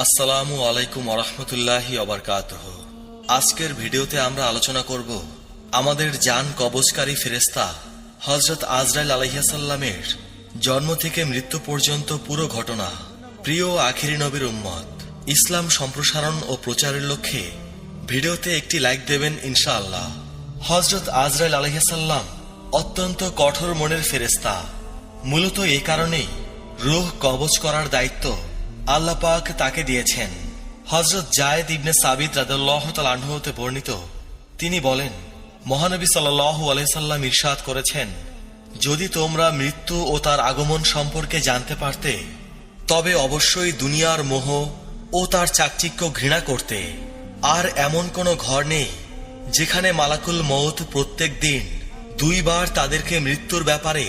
আসসালামু আলাইকুম ওরহমতুল্লাহি ওবারকাতুহ। আজকের ভিডিওতে আমরা আলোচনা করব আমাদের জান কবজকারী ফেরেশতা হযরত আজরাইল আলাইহিস সালামের জন্ম থেকে মৃত্যু পর্যন্ত পুরো ঘটনা। প্রিয় আখিরি নবীর উম্মত, ইসলাম সম্প্রসারণ ও প্রচারের লক্ষ্যে ভিডিওতে একটি লাইক দেবেন ইনশাআল্লাহ। হযরত আজরাইল আলাইহিস সালাম অত্যন্ত কঠোর মনের ফেরেশতা। মূলত এই কারণেই রূহ কবজ করার দায়িত্ব আল্লাহ পাক তাকে দিয়েছেন। হযরত যায়েদ ইবনে সাবিত রাদিয়াল্লাহু তাআলা আনহু হতে বর্ণিত, তিনি বলেন, মহানবী সাল্লাল্লাহু আলাইহি সাল্লাম ইরশাদ করেছেন, যদি তোমরা মৃত্যু ও তার আগমন সম্পর্কে জানতে পারতে তবে অবশ্যই দুনিয়ার মোহ ও তার চাকচিক্য ঘৃণা করতে। আর এমন কোনো ঘর নেই যেখানে মালাকুল মউত প্রত্যেক দিন দুইবার তাদেরকে মৃত্যুর ব্যাপারে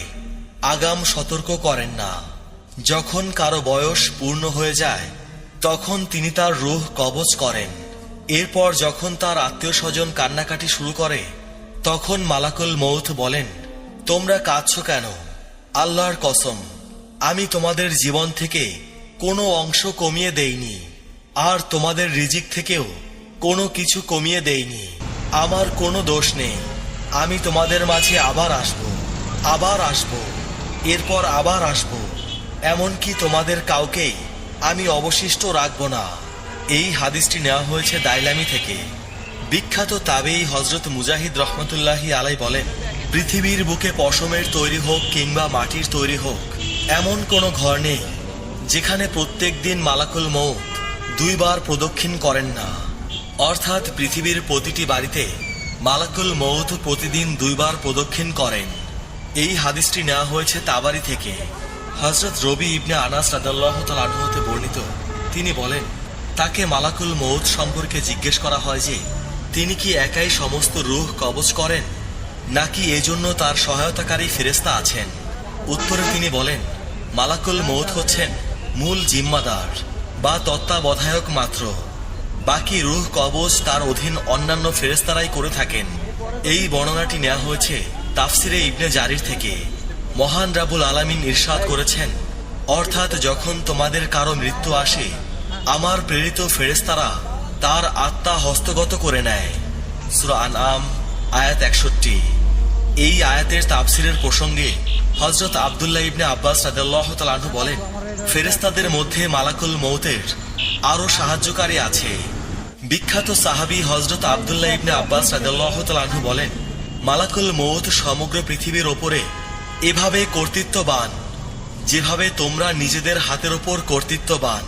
আগাম সতর্ক করেন না। যখন কারো বয়স পূর্ণ হয়ে যায় তখন তিনি তার রূহ কবজ করেন। এরপর যখন তার আত্মীয় স্বজন কান্নাকাটি শুরু করে তখন মালাকুল মউত বলেন, তোমরা কাঁদছো কেন? আল্লাহর কসম, আমি তোমাদের জীবন থেকে কোনো অংশ কমিয়ে দেইনি, আর তোমাদের রিজিক থেকেও কোনো কিছু কমিয়ে দেইনি। আমার কোনো দোষ নেই। আমি তোমাদের মাঝে আবার আসব, এরপর আবার আসব, এমনকি তোমাদের কাউকেই আমি অবশিষ্ট রাখব না। এই হাদিসটি নেওয়া হয়েছে দাইলামি থেকে। বিখ্যাত তাবেঈ হযরত মুজাহিদ রহমতুল্লাহি আলাই বলেন, পৃথিবীর বুকে পশমের তৈরি হোক কিংবা মাটির তৈরি হোক, এমন কোনো ঘর নেই যেখানে প্রত্যেক দিন মালাকুল মউত দুইবার প্রদক্ষিণ করেন না। অর্থাৎ পৃথিবীর প্রতিটি বাড়িতে মালাকুল মউত প্রতিদিন দুইবার প্রদক্ষিণ করেন। এই হাদিসটি নেওয়া হয়েছে তাবারি থেকে। হযরত রবি ইবনে আনাস রাদিয়াল্লাহু তাআলা আনহু হতে বর্ণিত, তিনি বলেন, তাকে মালাকুল মউত সম্পর্কে জিজ্ঞেস করা হয় যে তিনি কি একাই সমস্ত রূহ কবজ করেন নাকি এজন্য তার সহায়তাকারী ফেরেশতা আছেন। উত্তরে তিনি বলেন, মালাকুল মউত হচ্ছেন মূল জিম্মাদার বা তত্ত্বাবধায়ক মাত্র, বাকি রূহ কবজ তার অধীন অন্যান্য ফেরেশতারাই করে থাকেন। এই বর্ণনাটি নেওয়া হয়েছে তাফসিরে ইবনে জারির থেকে। মহান রাব্বুল আলামিন ইরশাদ করেছেন, অর্থাৎ যখন তোমাদের কারো মৃত্যু আসে আমার প্রেরিত ফেরেশতারা তার আত্মা হস্তগত করে নেয়। সূরা আনআম আয়াত 61। এই আয়াতের তাফসিরের প্রসঙ্গে হযরত আব্দুল্লাহ ইবনে আব্বাস রাদিয়াল্লাহু তাআলা আনহু বলেন, ফেরেশতাদের মধ্যে মালাকুল মউতের আরো সাহায্যকারী আছে। বিখ্যাত সাহাবী হযরত আব্দুল্লাহ ইবনে আব্বাস রাদিয়াল্লাহু তাআলা আনহু বলেন, মালাকুল মউত সমগ্র পৃথিবীর ওপরে এভাবে কর্তৃত্ববান যেভাবে তোমরা নিজেদের হাতের ওপর কর্তৃত্ববান।